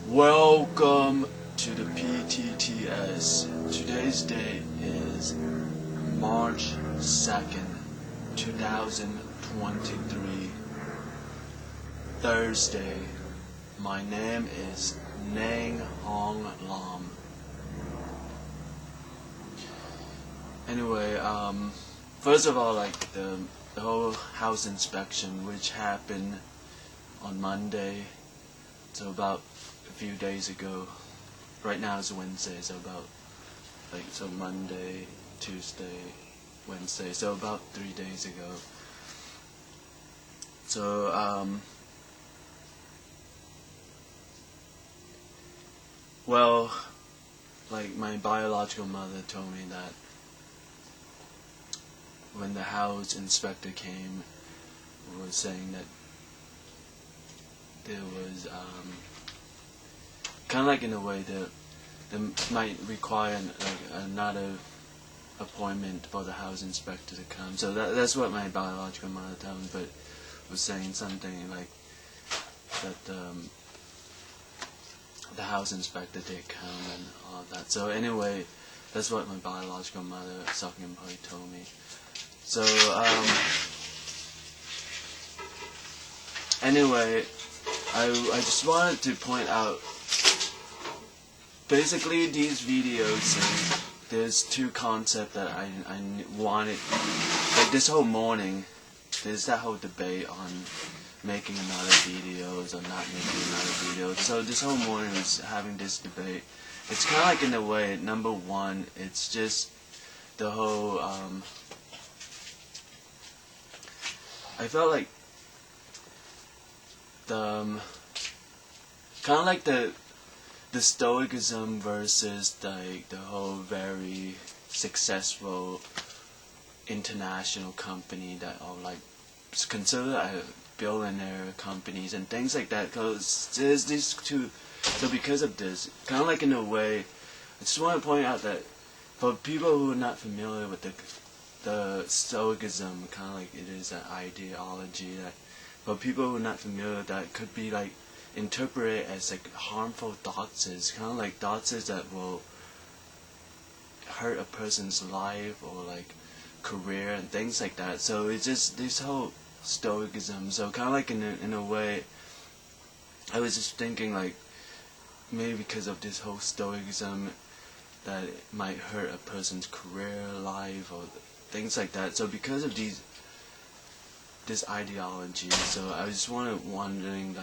Welcome to the PTTS. Today's date is March 2nd, 2023, Thursday. My name is Nang Hong Lam. Anyway, first of all, the whole house inspection, which happened on Monday, so about a few days ago. Right now it's Wednesday, so Monday, Tuesday, Wednesday, so about 3 days ago. So well, my biological mother told me that when the house inspector came, was saying that there was kind of in a way that they might require another appointment for the house inspector to come. So that's what my biological mother told me, but was saying something like that the house inspector did come and all that. So anyway, that's what my biological mother talking about told me. So anyway, I just wanted to point out, basically these videos, there's two concepts that I wanted, this whole morning, there's that whole debate on making another videos or not making another video. So this whole morning was having this debate. It's kind of in a way, number one, it's just the whole, I felt like the the stoicism versus the whole very successful international company that are considered billionaire companies and things like that. Because there's these two. So because of this, kind of in a way, I just want to point out that for people who are not familiar with the stoicism, kind of it is an ideology that, for people who are not familiar, that could be interpreted as harmful thoughts, kind of thoughts that will hurt a person's life or career and things like that. So it's just this whole stoicism. So kind of in a way, I was just thinking maybe because of this whole stoicism that it might hurt a person's career, life, or things like that. So because of this ideology, so I just wondering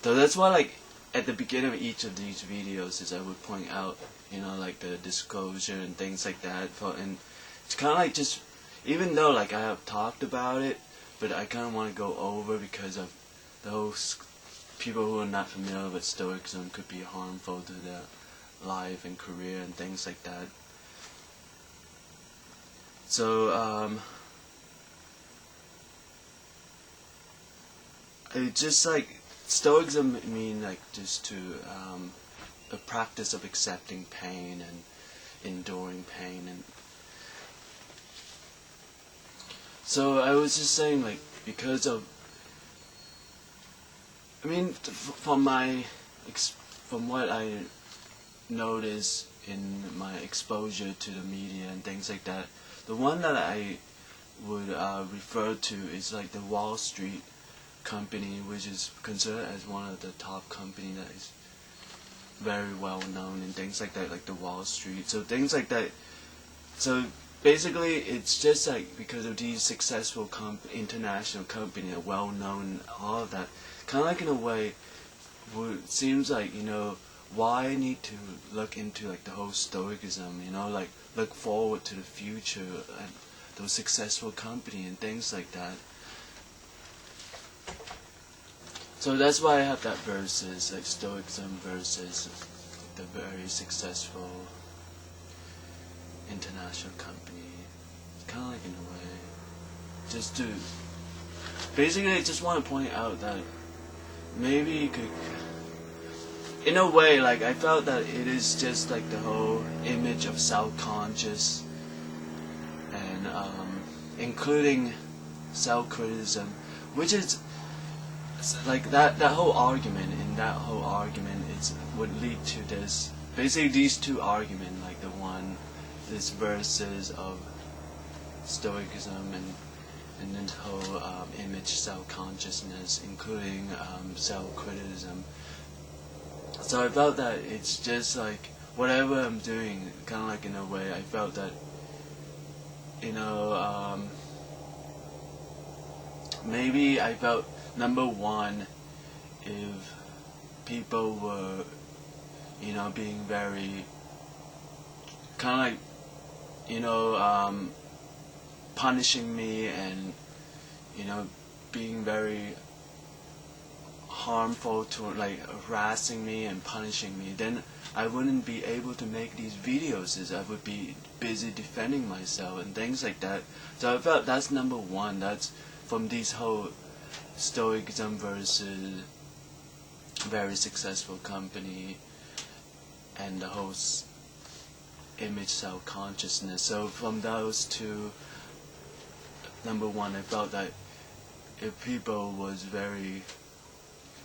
so that's why at the beginning of each of these videos I would point out the disclosure and things like that. And it's kind of just, even though I have talked about it, but I kind of want to go over because of those people who are not familiar with stoicism could be harmful to their life and career and things like that. So it just stoicism mean just to a practice of accepting pain and enduring pain. And so I was just saying because of, from what I noticed in my exposure to the media and things like that, the one that I would refer to is the Wall Street company, which is considered as one of the top company that is very well known and things like that, the Wall Street. So things like that. So basically, it's just because of these successful international company, are well known, all of that. Kind of in a way, seems why I need to look into the whole stoicism, look forward to the future and those successful company and things like that. So that's why I have that versus stoicism versus the very successful international company. Kind of in a way, just to basically, I just want to point out that maybe you could, in a way, I felt that it is just the whole image of self-conscious and including self-criticism, which is like that whole argument, is would lead to this, basically these two arguments, like the one, this versus of Stoicism and then whole image self-consciousness, including self-criticism. So I felt that it's just like whatever I'm doing, kind of like in a way, I felt that, you know, maybe I felt, number one, if people were, you know, being very, kind of like, you know, punishing me and, you know, being very harmful to, like, harassing me and punishing me, then I wouldn't be able to make these videos, as I would be busy defending myself and things like that. So I felt that's number one. That's from these whole Stoicism versus very successful company and the whole image self-consciousness. So from those two, number one, I felt that if people was very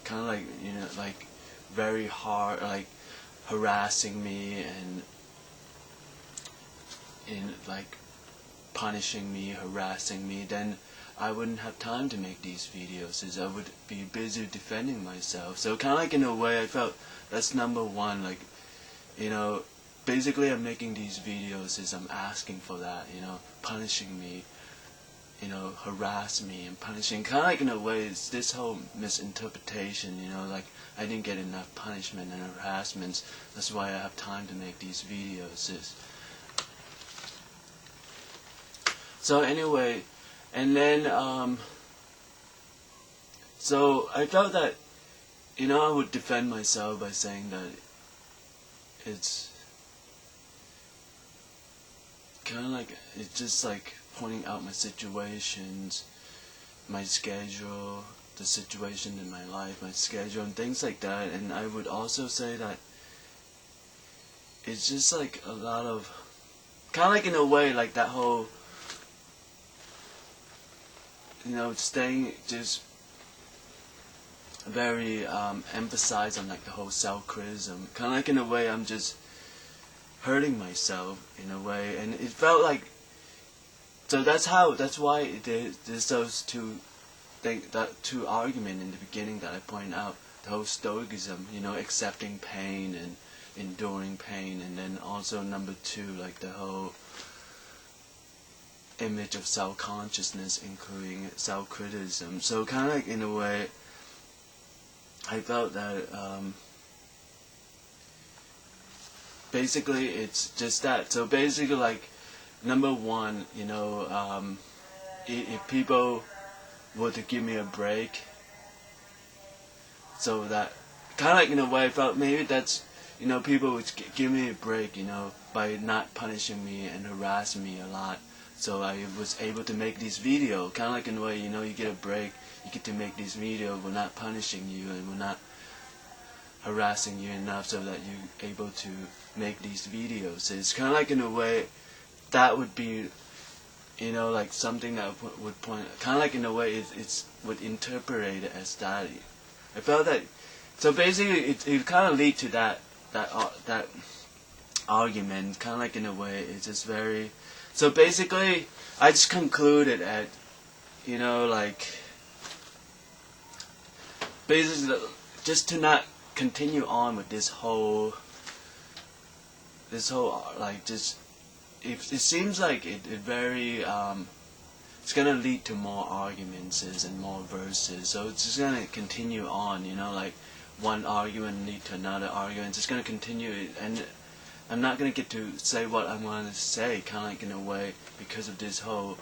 kind of like, you know, like very hard, like harassing me and in like punishing me, harassing me, then I wouldn't have time to make these videos, as I would be busy defending myself. So kind of like in a way, I felt that's number one. Like, you know, basically I'm making these videos as I'm asking for that, you know, punishing me, you know, harass me and punishing. Kind of like in a way, it's this whole misinterpretation, you know, like I didn't get enough punishment and harassments. That's why I have time to make these videos. So anyway, and then so I felt that, you know, I would defend myself by saying that it's kind of like, it's just like pointing out my situations, my schedule, the situation in my life, my schedule and things like that. And I would also say that it's just like a lot of, kind of like in a way, like that whole, you know, staying just very emphasized on like the whole self-criticism. Kind of like in a way I'm just hurting myself in a way, and it felt like, so that's why there's those two argument in the beginning that I pointed out, the whole Stoicism, you know, accepting pain and enduring pain, and then also number two, like the whole image of self-consciousness, including self-criticism. So kind of like in a way, I felt that basically it's just that. So basically, like, number one, you know, if people were to give me a break, so that kind of like in a way I felt maybe that's, you know, people would give me a break, you know, by not punishing me and harassing me a lot. So I was able to make these videos, kind of like in a way, you know, you get a break, you get to make these videos, we're not punishing you and we're not harassing you enough so that you're able to make these videos. So it's kind of like in a way, that would be, you know, like something that would point, kind of like in a way it's would interpret it as that. I felt that, so basically it kind of lead to that argument, kind of like in a way, it's just very, so basically I just concluded at, you know, like, basically just to not continue on with this whole like, just, it seems like it very it's gonna lead to more arguments and more verses, so it's just gonna continue on, you know, like one argument lead to another argument, it's just gonna continue, and I'm not gonna get to say what I want to say, kind of like in a way, because of this whole,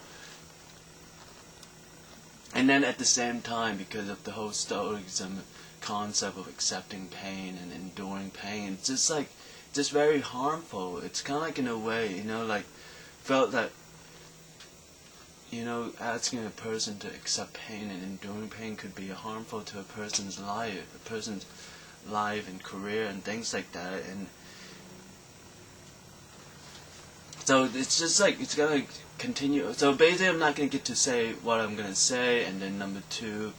and then at the same time, because of the whole Stoicism concept of accepting pain and enduring pain, it's just like, just very harmful. It's kind of like in a way, you know, like, felt that, you know, asking a person to accept pain and enduring pain could be harmful to a person's life and career and things like that. And so it's just like, it's gonna continue. So basically I'm not gonna get to say what I'm gonna say, and then number two,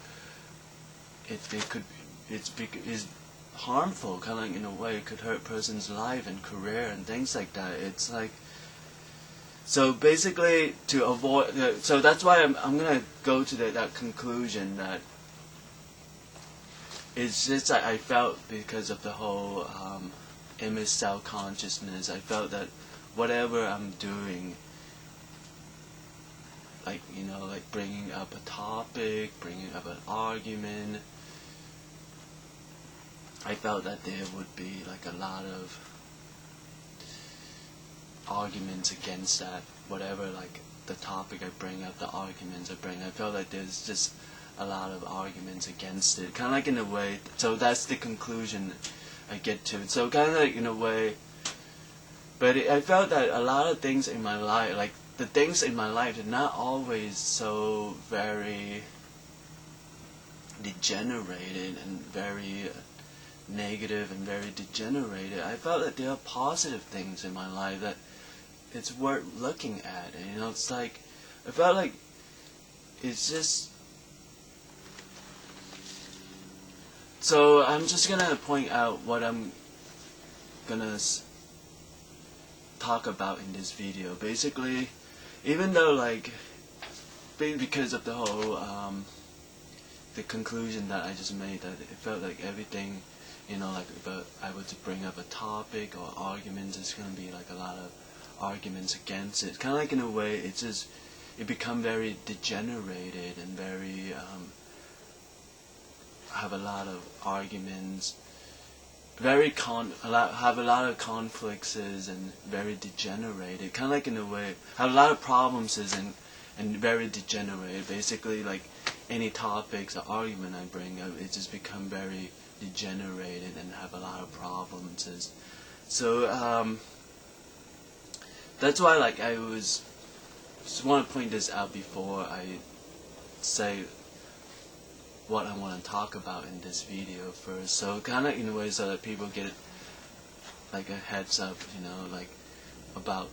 is harmful, kind of like in a way it could hurt a person's life and career and things like that. It's like, so basically to avoid, so that's why I'm gonna go to that conclusion that it's just that I felt because of the whole image self-consciousness, I felt that whatever I'm doing, like, you know, like bringing up a topic, bringing up an argument, I felt that there would be like a lot of arguments against that, whatever, like the topic I bring up, the arguments I bring, I felt like there's just a lot of arguments against it, kind of like in a way, so that's the conclusion I get to, so kind of like in a way, but I felt that a lot of things in my life, like the things in my life are not always so very degenerated and very negative and very degenerated. I felt that there are positive things in my life that it's worth looking at, and you know, it's like, I felt like it's just, so I'm just gonna point out what I'm gonna talk about in this video. Basically, even though like, because of the whole the conclusion that I just made, that it felt like everything, you know, like if I were to bring up a topic or arguments, it's gonna be like a lot of arguments against it. Kind of like in a way, it's just, it become very degenerated and very have a lot of arguments, very have a lot of conflicts and very degenerated. Kind of like in a way, have a lot of problems and very degenerated. Basically, like any topics or argument I bring up, it just become very degenerated and have a lot of problems. So that's why, like, I just want to point this out before I say what I want to talk about in this video first. So kind of in a way, so that people get like a heads up, you know, like about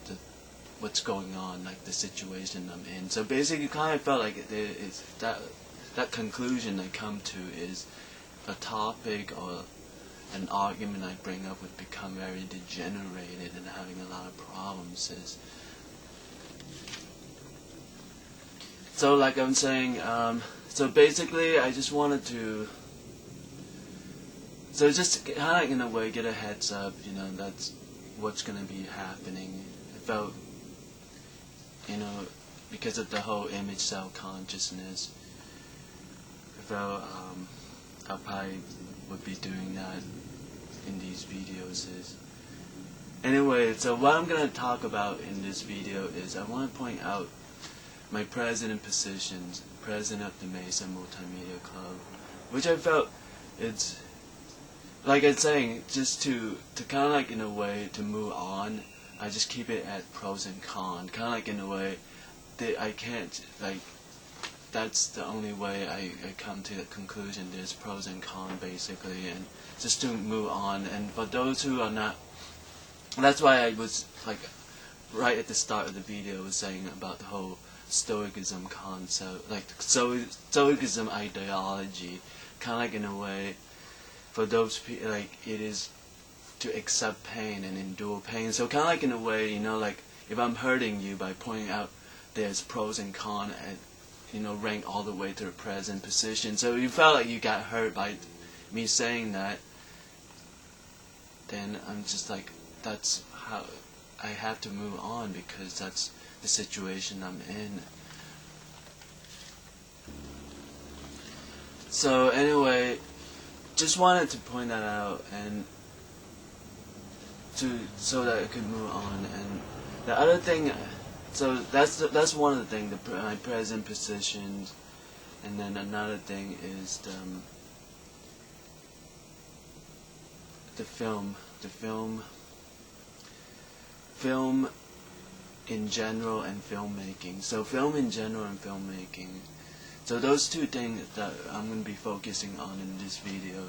what's going on, like the situation I'm in. So basically, kind of felt like it's that conclusion I come to is a topic or an argument I bring up would become very degenerated and having a lot of problems. So like I'm saying, so basically I just wanted to, so just kind of like in a way get a heads up, you know, that's what's going to be happening. I felt, you know, because of the whole image self-consciousness, I felt I probably would be doing that in these videos. Anyway, so what I'm going to talk about in this video is I want to point out my president positions, president of the Mesa Multimedia Club, which I felt it's, like I'm saying, just to kind of like in a way to move on, I just keep it at pros and cons, kind of like in a way that I can't, like, that's the only way I come to the conclusion. There's pros and cons basically, and just to move on. And for those who are not, that's why I was like right at the start of the video was saying about the whole Stoicism concept, like Stoicism ideology, kind of like in a way for those people, like it is to accept pain and endure pain. So kind of like in a way, you know, like if I'm hurting you by pointing out there's pros and cons and, you know, rank all the way to the present position. So you felt like you got hurt by me saying that, then I'm just like, that's how I have to move on because that's the situation I'm in. So anyway, just wanted to point that out and so that I could move on. And the other thing, so that's one of the things, my present positions, and then another thing is the film in general and filmmaking. So film in general and filmmaking. So those two things that I'm going to be focusing on in this video.